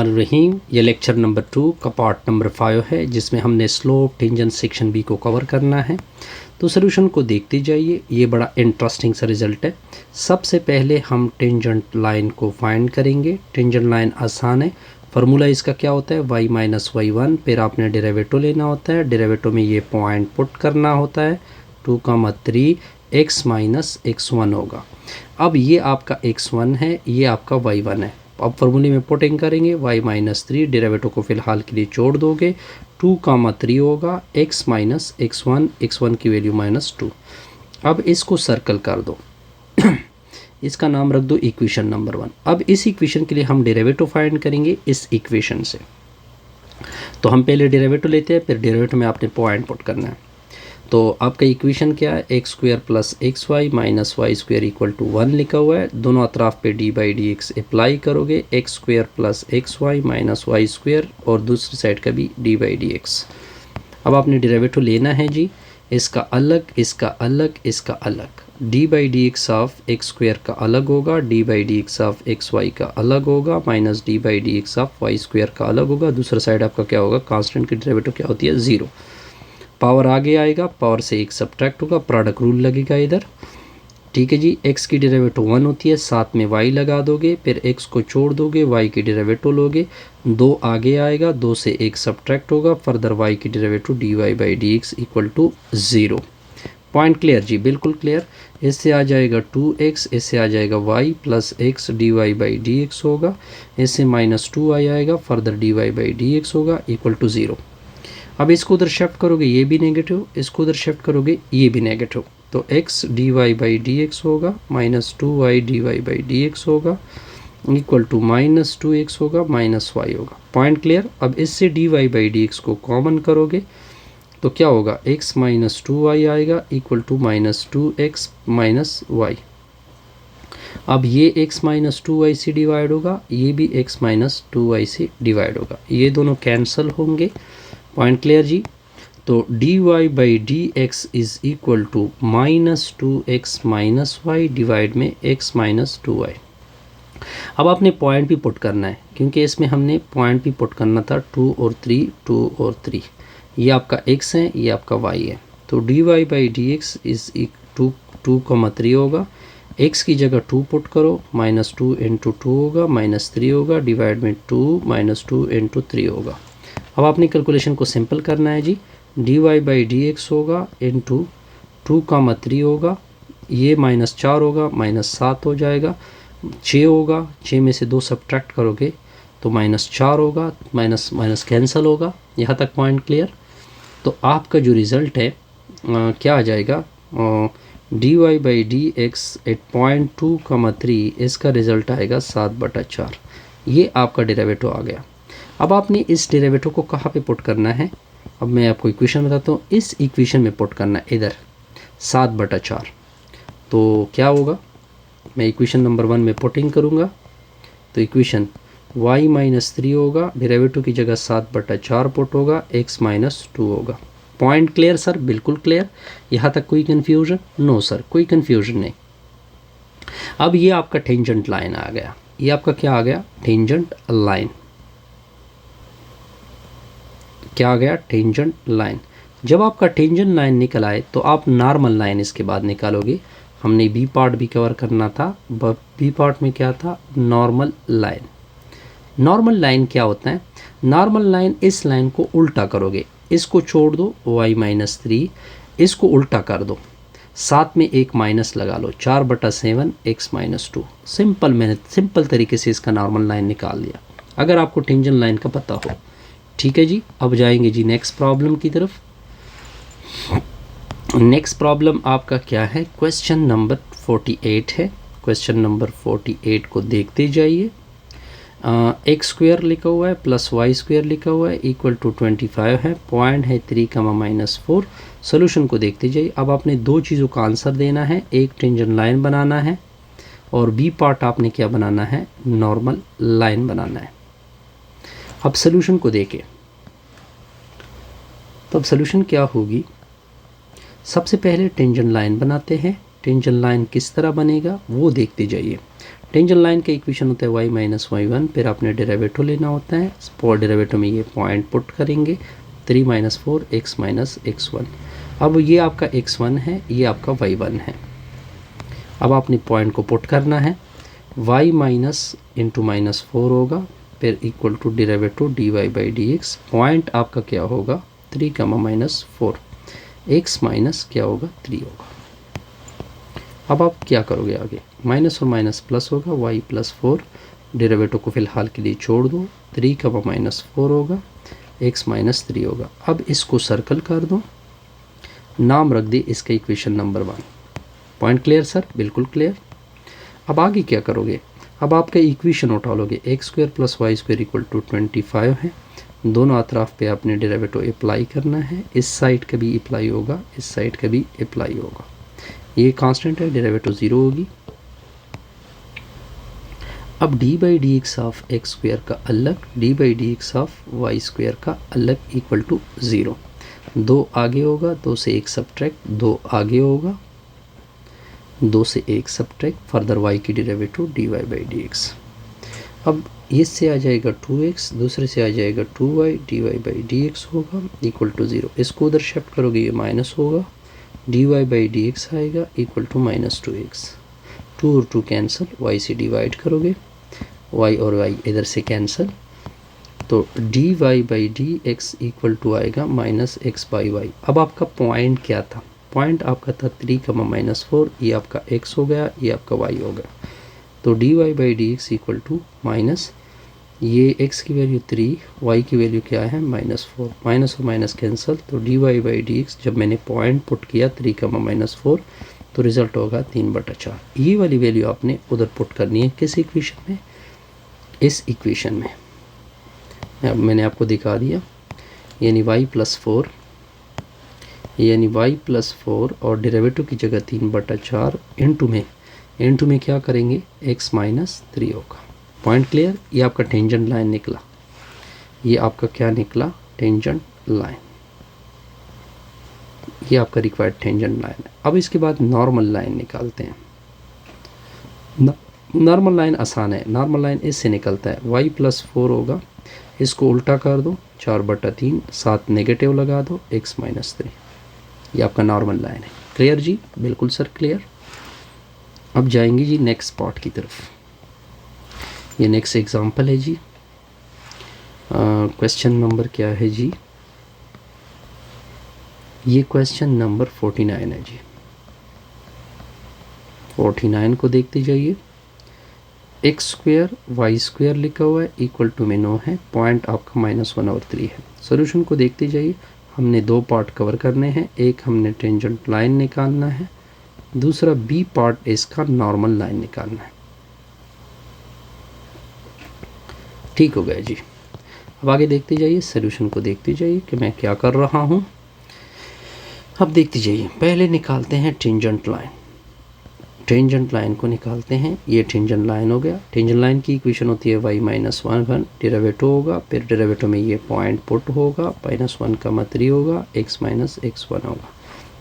बिस्मिल्लाहिर्रहमानिर्रहीम। ये lecture number 2 का पार्ट नंबर 5 है, जिसमें हमने स्लोप टेंजेंट सेक्शन बी को कवर करना है। तो सॉल्यूशन को देखते जाइए, ये बड़ा इंटरेस्टिंग सा रिज़ल्ट है। सबसे पहले हम टेंजेंट लाइन को फाइंड करेंगे। टेंजेंट लाइन आसान है, फार्मूला इसका क्या होता है y माइनस y1, फिर आपने डेरिवेटिव लेना होता है। डेरिवेटिव में ये पॉइंट पुट करना होता है 2,3 x माइनस x1 होगा। अब ये आपका x1 है, ये आपका y1 है। अब फार्मूले में पुटिंग करेंगे y माइनस 3, डेरिवेटिव को फ़िलहाल के लिए छोड़ दोगे, 2,3 होगा x माइनस x1, x1 की वैल्यू -2। अब इसको सर्कल कर दो इसका नाम रख दो इक्वेशन नंबर 1। अब इस इक्वेशन के लिए हम डेरिवेटिव फाइंड करेंगे इस इक्वेशन से। तो हम पहले डेरिवेटिव लेते हैं, फिर डेरिवेटिव में आपने पॉइंट पुट करना है। तो आपका इक्वेशन क्या है, x square plus x y minus y square equal to 1 लिखा हुआ है। दोनों अतराफ पे d by d x apply करोगे, x square plus x y minus y square, और दूसरी साइड का भी डी बाई डी एक्स। अब आपने डेरिवेटिव लेना है जी, इसका अलग, इसका अलग, इसका अलग। D by d x of x square का अलग होगा, d by d x of x y का अलग होगा, minus d by d x of y square का अलग होगा। दूसरा साइड आपका क्या होगा, कांस्टेंट की डेरिवेटिव क्या होती है, 0। पावर आगे आएगा, पावर से एक सब्ट्रैक्ट होगा, प्रोडक्ट रूल लगेगा इधर। ठीक है जी, x की डेरिवेटिव 1 होती है, साथ में y लगा दोगे, फिर x को छोड़ दोगे, y की डेरिवेटिव लोगे, 2 आगे आएगा, 2 से एक सब्ट्रैक्ट होगा, फर्दर y की derivative dy by d x equal to 0। Point clear जी, बिल्कुल क्लियर। इससे आ जाएगा 2x, इससे आ जाएगा y plus x dy by d x होगा, इससे -2y आएगा, further dy by d x होगा इक्वल टू 0। अब इसको उधर शिफ्ट करोगे, ये भी नेगेटिव, इसको उधर शिफ्ट करोगे, ये भी नेगेटिव। तो x dy by d x होगा, -2y dy by d x होगा इक्वल टू -2x होगा, -y होगा। Point clear. अब इससे dy बाई डी एक्स को कॉमन करोगे तो क्या होगा, x माइनस 2y आएगा equal to -2x minus y। अब ये x माइनस 2y से डिवाइड होगा, ये भी x माइनस 2y से डिवाइड होगा, ये दोनों कैंसिल होंगे। पॉइंट क्लियर जी। तो dy by d x is equal to -2x minus y divide में x माइनस 2y। अब आपने पॉइंट भी पुट करना है, क्योंकि इसमें हमने पॉइंट भी पुट करना था 2 और 3, 2 और 3। ये आपका x है, ये आपका y है। तो dy by d x is 2,3 होगा, x की जगह 2 पुट करो, -2 इंटू 2 होगा, -3 होगा, डिवाइड में 2 -2 इंटू 3 होगा। अब आपने कैलकुलेशन को सिंपल करना है जी। dy बाई डी एक्स होगा इंटू 2,3 होगा, ये -4 होगा, -7 हो जाएगा, 6 होगा, 6 में से 2 सब्ट्रैक्ट करोगे तो -4 होगा, माइनस कैंसिल होगा। यहाँ तक पॉइंट क्लियर। तो आपका जो रिज़ल्ट है क्या आ जाएगा, dy बाई डी एक्स 8.2,3, इसका रिज़ल्ट आएगा 7/4। ये आपका डेरिवेटिव आ गया। अब आपने इस डेरिवेटिव को कहाँ पे पुट करना है, अब मैं आपको इक्वेशन बताता हूँ। इस इक्वेशन में पुट करना है इधर 7/4। तो क्या होगा, मैं इक्वेशन नंबर 1 में पुटिंग करूँगा, तो इक्वेशन y माइनस 3 होगा, डेरिवेटिव की जगह 7/4 पुट होगा, x माइनस 2 होगा। पॉइंट क्लियर सर, बिल्कुल क्लियर। यहाँ तक कोई कन्फ्यूजन? नो सर, कोई कन्फ्यूजन नहीं। अब ये आपका टेंजेंट लाइन आ गया, ये आपका क्या आ गया, टेंजेंट लाइन। क्या आ गया, टेंजेंट लाइन। जब आपका टेंजेंट लाइन निकल आए तो आप नॉर्मल लाइन इसके बाद निकालोगे। हमने बी पार्ट भी कवर करना था, बी पार्ट में क्या था, नॉर्मल लाइन। नॉर्मल लाइन क्या होता है, नॉर्मल लाइन इस लाइन को उल्टा करोगे, इसको छोड़ दो y माइनस 3, इसको उल्टा कर दो, साथ में एक माइनस लगा लो, 4/7 x माइनस 2। सिंपल, मैंने सिंपल तरीके से इसका नॉर्मल लाइन निकाल लिया, अगर आपको टेंजेंट लाइन का पता हो। ठीक है जी। अब जाएंगे जी नेक्स्ट प्रॉब्लम की तरफ। नेक्स्ट प्रॉब्लम आपका क्या है, क्वेश्चन नंबर 48 है। क्वेश्चन नंबर 48 को देखते जाइए। एक्स स्क्वायर लिखा हुआ है प्लस वाई स्क्वायर लिखा हुआ है इक्वल टू 25 है, पॉइंट है 3,-4। सोल्यूशन को देखते जाइए। अब आपने दो चीज़ों का आंसर देना है, एक टेंजेंट लाइन बनाना है और बी पार्ट आपने क्या बनाना है, नॉर्मल लाइन बनाना है। अब सोल्यूशन को देखें, तो अब सोल्यूशन क्या होगी, सबसे पहले टेंजेंट लाइन बनाते हैं। टेंजेंट लाइन किस तरह बनेगा वो देखते जाइए। टेंजेंट लाइन का इक्वेशन होता है y माइनस वाई वन, फिर आपने डेरिवेटिव लेना होता है। फॉर डेरिवेटिव में ये पॉइंट पुट करेंगे 3 माइनस 4 x माइनस x1। अब ये आपका x1 है, ये आपका y1 है। अब आपने पॉइंट को पुट करना है, y माइनस इंटू माइनस 4 होगा, फिर equal to derivative dy by d x. Point आपका क्या होगा 3 कमा माइनस 4, x माइनस क्या होगा 3 होगा। अब आप क्या करोगे आगे, माइनस और माइनस प्लस होगा, y प्लस 4, डेरिवेटिव को फिलहाल के लिए छोड़ दो, 3 कमा माइनस 4 होगा, x माइनस 3 होगा। अब इसको सर्कल कर दो, नाम रख दे इसका equation number 1। Point clear sir? बिल्कुल क्लियर। अब आगे क्या करोगे, अब आपका इक्वेशन उठा लोगे, x square plus y square equal to 25 है। दोनों अतराफ पे आपने डेरिवेटिव अप्लाई करना है, इस साइड का भी अप्लाई होगा, इस साइड का भी अप्लाई होगा। ये कांस्टेंट है, डेरिवेटिव 0 होगी। अब d by d x of x square का अलग, d by d x of y square का अलग इक्वल टू 0। 2 आगे होगा, 2 से 1 सब्ट्रैक्ट, 2 आगे होगा, 2 से 1 सब्ट्रैक्ट, फर्दर y की derivative dy by d x. अब इससे आ जाएगा 2x, दूसरे से आ जाएगा 2y, dy by d x होगा इक्वल टू 0। इसको उधर शिफ्ट करोगे, ये माइनस होगा, dy बाई डी एक्स आएगा इक्वल टू माइनस 2x। 2 और 2 कैंसिल, y से डिवाइड करोगे, y और y इधर से कैंसिल, तो dy by d x equal to आएगा माइनस x बाई वाई। अब आपका पॉइंट क्या था, पॉइंट आपका था 3 कमा माइनस 4, ये आपका x हो गया, ये आपका y हो गया। तो dy by d x equal to minus, ये x की वैल्यू 3, y की वैल्यू क्या है माइनस 4, माइनस और माइनस कैंसिल, तो dy बाई डी एक्स जब मैंने पॉइंट पुट किया 3 कमा माइनस 4, तो रिजल्ट होगा 3/4। ये वाली वैल्यू आपने उधर पुट करनी है, किस इक्वेशन में, इस इक्वेशन में। अब मैंने आपको दिखा दिया, यानी y प्लस 4, यानी y प्लस 4 और डेरिवेटिव की जगह 3/4 इंटू में क्या करेंगे x माइनस 3 होगा। Point clear? ये आपका टेंजेंट लाइन निकला, ये आपका क्या निकला, टेंजेंट लाइन। ये आपका रिक्वायर्ड टेंजेंट लाइन है। अब इसके बाद नॉर्मल लाइन निकालते हैं। नॉर्मल लाइन आसान है, नॉर्मल लाइन इससे निकलता है, y प्लस 4 होगा, इसको उल्टा कर दो, 4/3, साथ नेगेटिव लगा दो, x माइनस 3। ये आपका नॉर्मल लाइन है। क्लियर जी? बिल्कुल सर क्लियर। अब जाएंगे जी नेक्स्ट पार्ट की तरफ। ये नेक्स्ट एग्जांपल है जी। क्वेश्चन नंबर क्या है जी, ये क्वेश्चन नंबर 49 है जी। 49 को देखते जाइए। एक्स स्क्वायर वाई स्क्वायर लिखा हुआ है, इक्वल टू में 9 है, पॉइंट आपका -1 और 3 है। सोल्यूशन को देखते जाइए। हमने 2 पार्ट कवर करने हैं, एक हमने टेंजेंट लाइन निकालना है, दूसरा बी पार्ट इसका नॉर्मल लाइन निकालना है। ठीक हो गया जी। अब आगे देखते जाइए, सोल्यूशन को देखते जाइए कि मैं क्या कर रहा हूँ। अब देखते जाइए, पहले निकालते हैं टेंजेंट लाइन। टेंजेंट लाइन को निकालते हैं, ये टेंजेंट लाइन हो गया। टेंजेंट लाइन की इक्वेशन होती है y माइनस 1 डेरिवेटिव होगा, फिर डेरिवेटिव में ये पॉइंट पुट होगा, -1 का 3 होगा, x माइनस x1 होगा।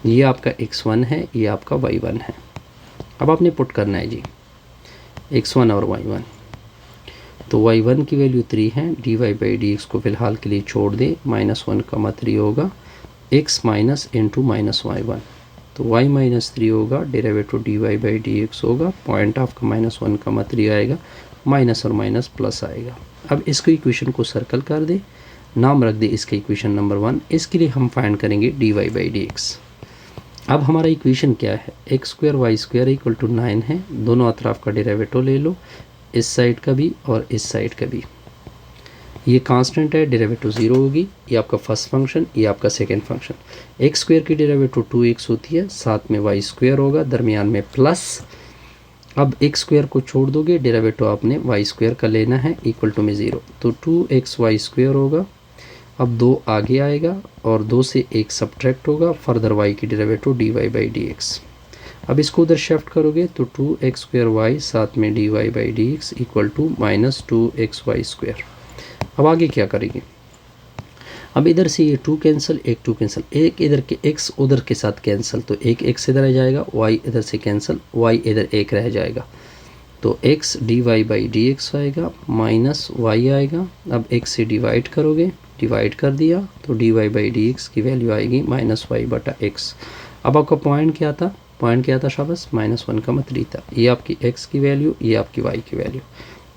ये आपका x1 है, ये आपका y1 है। अब आपने पुट करना है जी x1 और y1। तो y1 की वैल्यू 3 है, dy बाई डी एक्स को फिलहाल के लिए छोड़ दे, -1 का 3 होगा, x minus into minus y1, तो y माइनस 3 होगा, derivative dy by d x होगा, पॉइंट आपका -1 का 3 आएगा, माइनस और माइनस प्लस आएगा। अब इसको इक्वेशन को सर्कल कर दे, नाम रख दे इसका इक्वेशन नंबर 1। इसके लिए हम फाइंड करेंगे dy बाई डी एक्स। अब हमारा इक्वेशन क्या है, x square y square equal to 9 है, दोनों अतराफ का डेरिवेटिव ले लो, इस साइड का भी और इस साइड का भी। ये कांस्टेंट है, डेरिवेटिव 0 होगी। ये आपका फर्स्ट फंक्शन, ये आपका सेकंड फंक्शन। एक्स स्क्वायर की डेरिवेटिव 2x होती है, साथ में वाई स्क्वायर होगा, दरमियान में प्लस। अब एक्स स्क्वायर को छोड़ दोगे, डेरिवेटिव आपने वाई स्क्वायर का लेना है, इक्वल टू में 0, तो 2x वाई स्क्वायर होगा। अब 2 आगे आएगा और 2 से 1 सब्ट्रैक्ट होगा, फर्दर y की derivative dy by d x. अब इसको उधर शिफ्ट करोगे तो 2x स्क्वायर वाई साथ में dy by d x equal to -2x y square. अब आगे क्या करेंगे, अब इधर से ये 2 कैंसिल, एक 2 कैंसिल, एक इधर के x उधर के साथ कैंसिल, तो एक x इधर आ जाएगा, y इधर से कैंसिल, y इधर 1 रह जाएगा। तो x dy by d x आएगा माइनस y आएगा। अब x से डिवाइड करोगे, डिवाइड कर दिया तो dy बाई डी एक्स की वैल्यू आएगी माइनस वाई बटा एक्स। अब आपका पॉइंट क्या था, पॉइंट क्या था शाबाश, -1,3 था। ये आपकी x की वैल्यू, ये आपकी y की value.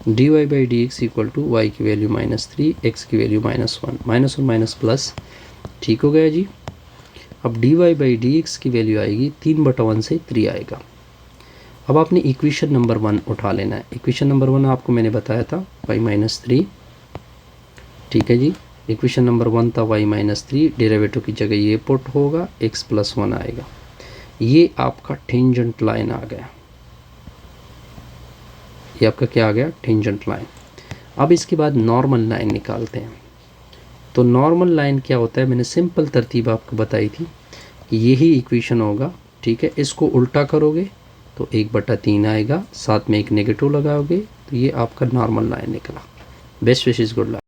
dy by d x equal to y की वैल्यू -3, x की वैल्यू -1, माइनस और माइनस प्लस, ठीक हो गया जी। अब dy बाई डी एक्स की वैल्यू आएगी 3/1 से 3 आएगा। अब आपने इक्वेशन नंबर 1 उठा लेना है। इक्वेशन नंबर 1 आपको मैंने बताया था y-3, ठीक है जी। इक्वेशन नंबर 1 था y-3, डेरिवेटिव की जगह ये पुट होगा, x + 1 आएगा। ये आपका टेंजेंट लाइन आ गया, ये आपका क्या आ गया, टेंजेंट लाइन। अब इसके बाद नॉर्मल लाइन निकालते हैं। तो नॉर्मल लाइन क्या होता है, मैंने सिंपल तरतीब आपको बताई थी कि यही इक्वेशन होगा, ठीक है। इसको उल्टा करोगे तो 1/3 आएगा, साथ में एक नेगेटिव लगाओगे तो ये आपका नॉर्मल लाइन निकला। Best wishes, good luck.